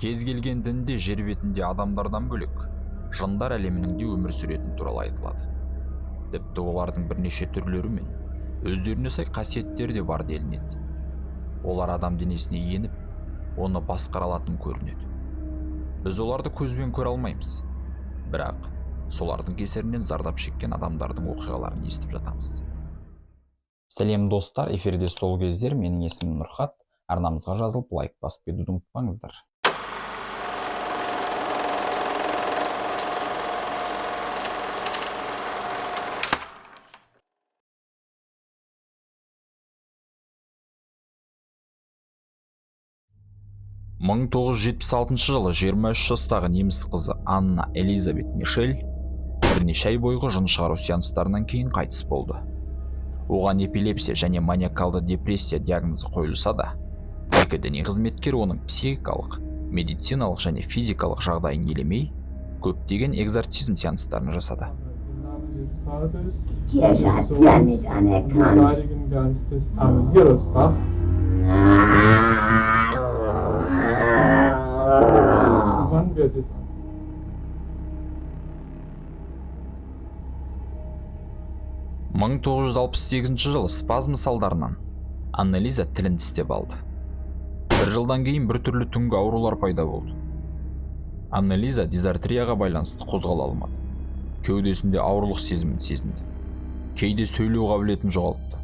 Кез келген дінде жер бетінде адамдардан бөлек жындар әлемінің де өмір сүретіні туралы айтылады. Тіпті олардың бірнеше түрлері мен өздеріне сай қасиеттері де бар делінеді. Олар адам денесіне еніп, оны басқара алатын көрінеді. Біз оларды көзбен көре алмаймыз, бірақ солардың кесірінен зардап шеккен адамдардың оқиғаларын естіп жатамыз. Сәлем достар, эфирде сол кездер. Менің есімім Нұрхат. Арнамызға жазылып лайк басып кетуді ұмытпаңыздар. мың 1976 жылы 23 жастағы неміс қызы Анна Элизабет Мишель бірнеше ай бойғы жын шығару сеанстарынан кейін қайтыс болды. Оған эпилепсия және маниакалды депрессия диагнозы қойылса да, екі діни қызметкер оның психикалық, медициналық және физикалық жағдайын елемей, көптеген экзорцизм сеанстарын жасады. Мың 1968 жылы спазм салдарынан Анна-Лиза тілін тістеп алды. Бір жылдан кейін бір түрлі түнгі аурулар пайда болды. Анна-Лиза дизартрияға байланысты қозғала алмады. Кеудесінде ауырлық сезімін сезінді. Кейде сөйлеу қабілетін жоғалтты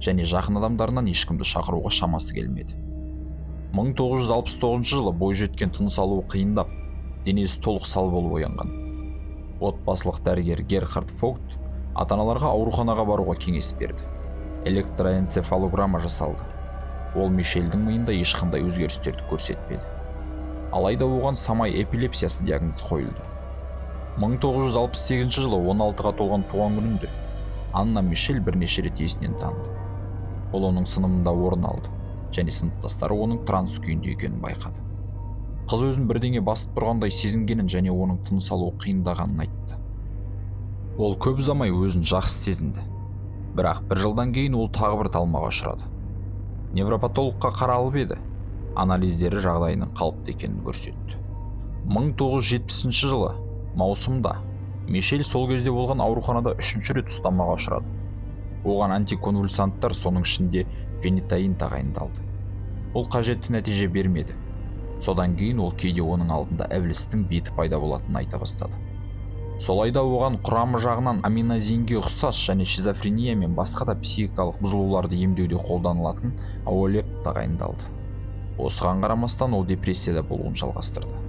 және жақын адамдарынан ешкімді шақыруға шамасы келмеді. 1969 жылы бойжеткен тыныс алуы қиындап, денесі толық сал болып оянған. Отбасылық дәрігер Герхард Фогт ата-аналарға ауруханаға баруға кеңес берді. Электроэнцефалограмма жасалды. Ол Мишельдің миында ешқандай өзгерістерді көрсетпеді. Алайда оған самай эпилепсиясы диагнозы қойылды. 1968 жылы 16-ға толған туған күнінде Анна Мишель бірнеше рет есінен танды. Ол оның сыныбында орын алды және сыныптастары оның транс күйінде екенін байқады. Қыз өзін бірдеңе басып тұрғандай сезінгенін және оның тыныс алуы қиындағанын айтты. Ол көп ұзамай өзін жақсы сезінді. Бірақ бір жылдан кейін ол тағы бір талмаға ұшырады. Невропатологқа қаралып еді, анализдері жағдайының қалыпты екенін көрсетті. 1970 жылы маусымда Мишель сол кезде болған ауруханада 3-ші рет ұстамаға ұшырады. Оған антиконвульсанттар, соның ішінде фенитаин тағайындалды. Ол қажетті нәтиже бермеді. Содан кейін ол кейде оның алдында әбілістің беті пайда болатынын айта бастады. Солайда оған құрамы жағынан аминозинге ұқсас және шизофрения мен басқа да психикалық бұзылуларды емдеуде қолданылатын ауалеп тағайындалды. Осыған қарамастан ол депрессияда болуын жалғастырды.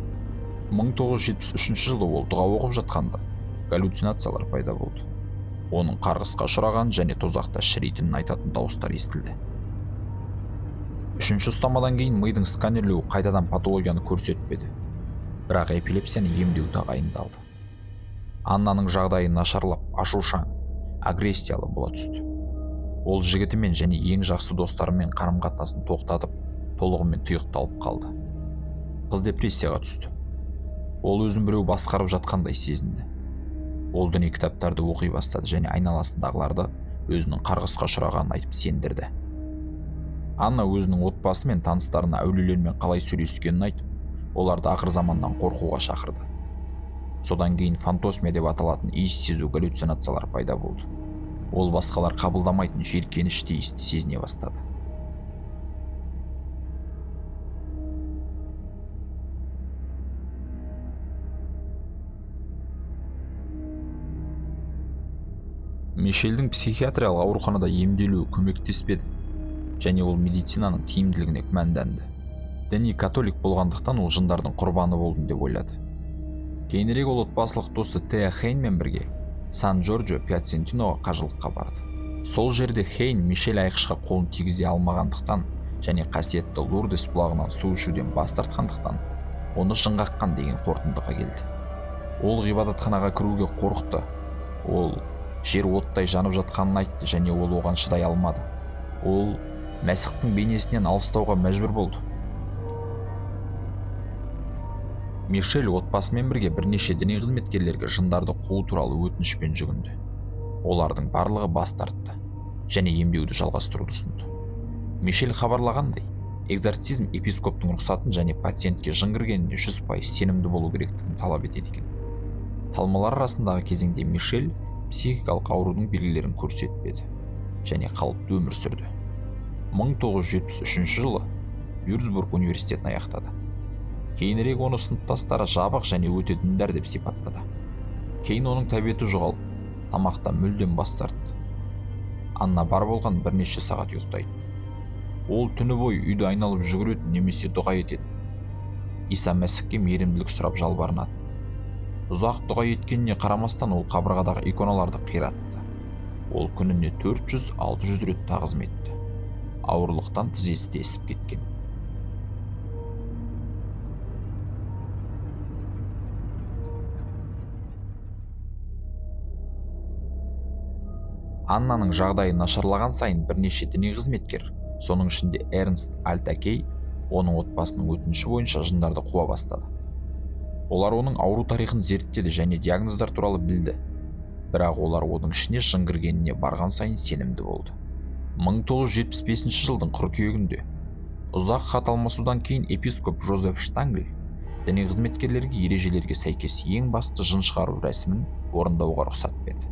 1973 жылы ол дұға оқып жатқанда галлюцинациялар пайда болды. Оның қарғысқа ұшыраған және тозақта шірейтінін айтатын дауыстар естілді. Үшінші ұстамадан кейін мидың сканерлеуі қайтадан патологияны көрсетпеді, бірақ эпилепсияны емдеу тағайындалды. Аннаның жағдайы нашарлап, ашушаң, агрессиялы бола түсті. Ол жігітімен және ең жақсы достарымен қарым-қатынасын тоқтатып, толығымен тұйықталып қалды. Қыз депрессияға түсті. Ол өзін біреу басқарып жатқандай сезінді. Ол діни кітаптарды оқи бастады және айналасындағыларды өзінің қарғысқа ұшырағанын айтып сендірді. Анна өзінің отбасы мен таныстарына әулиелермен қалай сөйлескенін айтып, оларды ақыр заманнан қорқуға шақырды. Содан кейін фантосмия деп аталатын иіс сезу галлюцинациялар пайда болды. Ол басқалар қабылдамайтын жиіркенішті иісті сезіне бастады. Мишельдің психиатриялық ауруханада емделуі көмектеспеді және ол медицинаның тиімділігіне күмәнданды. Діни католик болғандықтан ол жындардың құрбаны болдым деп ойлады. Кейінірек ол отбасылық досы Теа Хейнмен бірге Сан-Джорджо Пьяцентиноға қажылыққа барды. Сол жерде Хейн Мишель айқышқа қолын тигізе алмағандықтан және қасиетті Лурдес бұлағынан су ішуден бас тартқандықтан оны жын қаққан деген қорытындыға келді. Ол ғибадатханаға кіруге қорықты. Ол жер оттай жанып жатқанын айтты және ол оған шыдай алмады. Ол Мәсіхтің бейнесінен алыстауға мәжбүр болды. Мишель отбасымен бірге бірнеше діни қызметкерлерге жындарды қуу туралы өтінішпен жүгінді. Олардың барлығы бас тартты және емдеуді жалғастыруды ұсынды. Мишель хабарлағандай, Экзорцизм епископтың рұқсатын және пациентке жын кіргеніне 100% сенімді болу керектігін талап етеді екен. Талмалар арасындағы кезеңде Мишель психикалық аурудың белгілерін көрсетпеді және қалыпты өмір сүрді. 1973 жылы Вюрцбург университетін аяқтады. Кейінірек оны сыныптастары жабық және өте діндар деп сипаттады. Кейін оның тәбеті жоғалып, тамақтан мүлдем бас тартты. Анна бар болған бірнеше сағат ұйықтайды. Ол түні бойы үйді айналып жүгіретін немесе дұға етеді. Иса Мәсіхке мейірімділік сұрап жалбарынады. Ұзақ дұға еткеніне қарамастан ол қабырғадағы иконаларды қиратты. Ол күніне 400-600 рет тағзым етті. Ауырлықтан тізесі де ісіп кеткен. Аннаның жағдайы нашарлаған сайын бірнеше діни қызметкер, соның ішінде Эрнст Альтакей, оның отбасының өтініші бойынша жындарды қуа бастады. Олар оның ауру тарихын зерттеді және диагноздар туралы білді. Бірақ олар оның ішіне жын кіргеніне барған сайын сенімді болды. 1975 жылдың қыркүйегінде ұзақ хат алмасудан кейін епископ Жозеф Штангль діни қызметкерлерге ережелерге сәйкес ең басты жын шығару рәсімін орындауға рұқсат берді.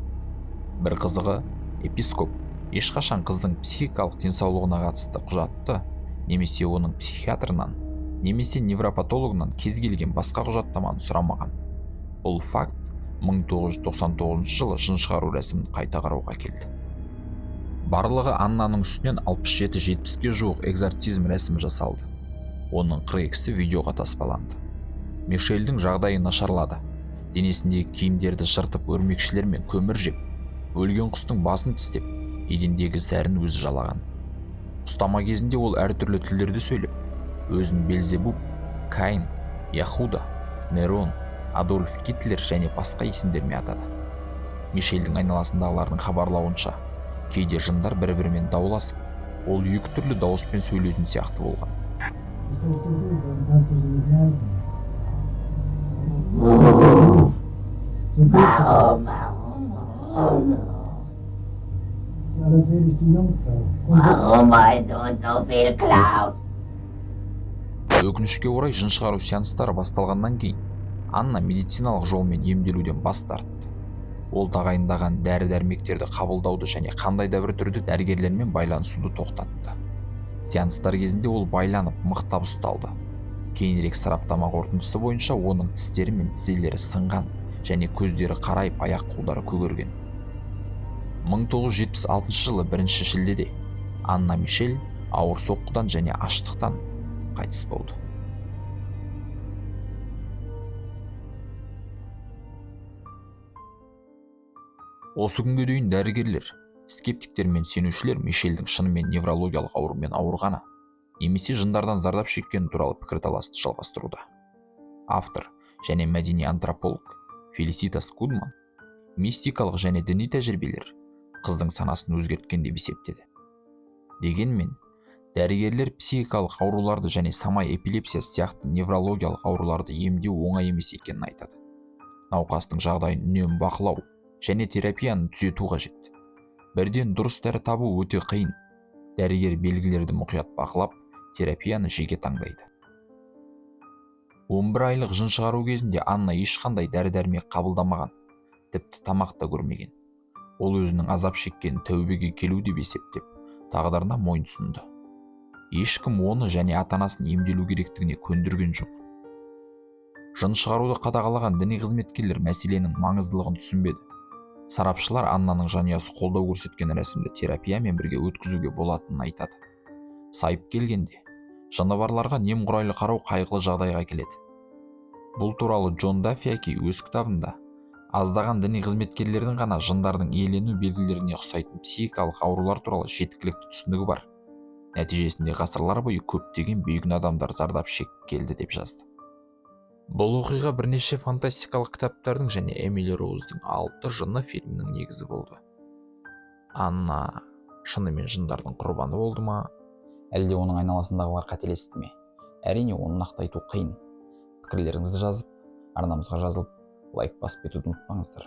Бір қызығы, епископ ешқашан қыздың психикалық денсаулығына қатысты құжатты немесе оның психиатрынан немесе невропатологынан кез келген басқа құжаттаманы сұрамаған. Бұл факт 1999 жылы жын шығару рәсімін қайта қарауға келді. Барлығы Аннаның үстінен 67-70-ге жуық экзорцизм рәсімі жасалды. Оның 42-сі видеоға таспаланды. Мишельдің жағдайы нашарлады. Денесіндегі киімдерді жыртып, өрмекшілермен көмір жеп, өлген құстың басын тістеп, едендегі зәрін өзі жалаған. Ұстама кезінде ол әртүрлі тілдерді сөйлеп, өзін Белзебуб, Каин, Яхуда, Нерон, Адольф Гитлер және басқа есімдермен атады. Мишельдің айналасындағылардың хабарлауынша, кейде жындар бір-бірімен дауласып, ол екі түрлі дауыспен сөйлейтін сияқты болған. Өкінішке орай жын шығару сеанстары басталғаннан кейін Анна медициналық жолмен емделуден бас тартты. Ол тағайындаған дәрі-дәрмектерді қабылдауды және қандай да бір түрде дәрігерлермен байланысуды тоқтатты. Сеанстар кезінде ол байланып, мықтап ұсталды. Кейінірек сараптама қорытындысы бойынша оның тістері мен тізелері сынған және көздері қарайып, аяқ-қолдары көгерген. 1976 жылы 1 шілдеде Анна Мишель ауыр соққыдан және аштықтан қайтыс болды. Осы күнге дейін дәрігерлер, скептиктер мен сенушілер Мишельдің шынымен неврологиялық аурумен ауырғаны немесе жындардан зардап шеккені туралы пікірталасты жалғастыруда. Автор және мәдени антрополог Фелиситас Гудман мистикалық және діни тәжірибелер қыздың санасын өзгерткен деп есептеді. Дегенмен, дәрігерлер психикалық ауруларды және самай эпилепсиясы сияқты неврологиялық ауруларды емдеу оңай емес екенін айтады. Науқастың жағдайын үнемі бақылау және терапияны түзету қажет. Бірден дұрыс дәрі табу өте қиын. Дәрігер белгілерді мұқият бақылап, терапияны жеке таңдайды. 11 айлық жын шығару кезінде Анна ешқандай дәрі-дәрмек қабылдамаған, тіпті тамақ та көрмеген. Ол өзінің азап шеккенін тәубеге келу деп есептеп, тағдырына мойынсұнды. Ешкім оны және ата-анасын емделу керектігіне көндірген жоқ. Жын шығаруды қадағалаған діни қызметкерлер мәселенің маңыздылығын түсінбеді. Сарапшылар Аннаның жанұясы қолдау көрсеткен рәсімді терапиямен бірге өткізуге болатынын айтады. Сайып келгенде, жаны барларға немқұрайлы қарау қайғылы жағдайға келеді. Бұл туралы Джон Даффиаки өз кітабында аздаған діни қызметкерлердің ғана жындардың иелену белгілеріне ұқсайтын психикалық аурулар туралы жеткілікті түсінігі бар. Нәтижесінде ғасырлар бойы көптеген бейгүн адамдар зардап шекіп келді деп жазды. Бұл оқиға бірнеше фантастикалық кітаптардың және Эмили Роуздың 6 жыны фильмінің негізі болды. Анна шынымен жындардың құрбаны болды ма? Әлде оның айналасындағылар қателесті ме? Әрине, оны нақты айту қиын. Пікірлеріңізді жазып, арнамызға жазылып, лайк басып кетуді ұмытпаңыздар.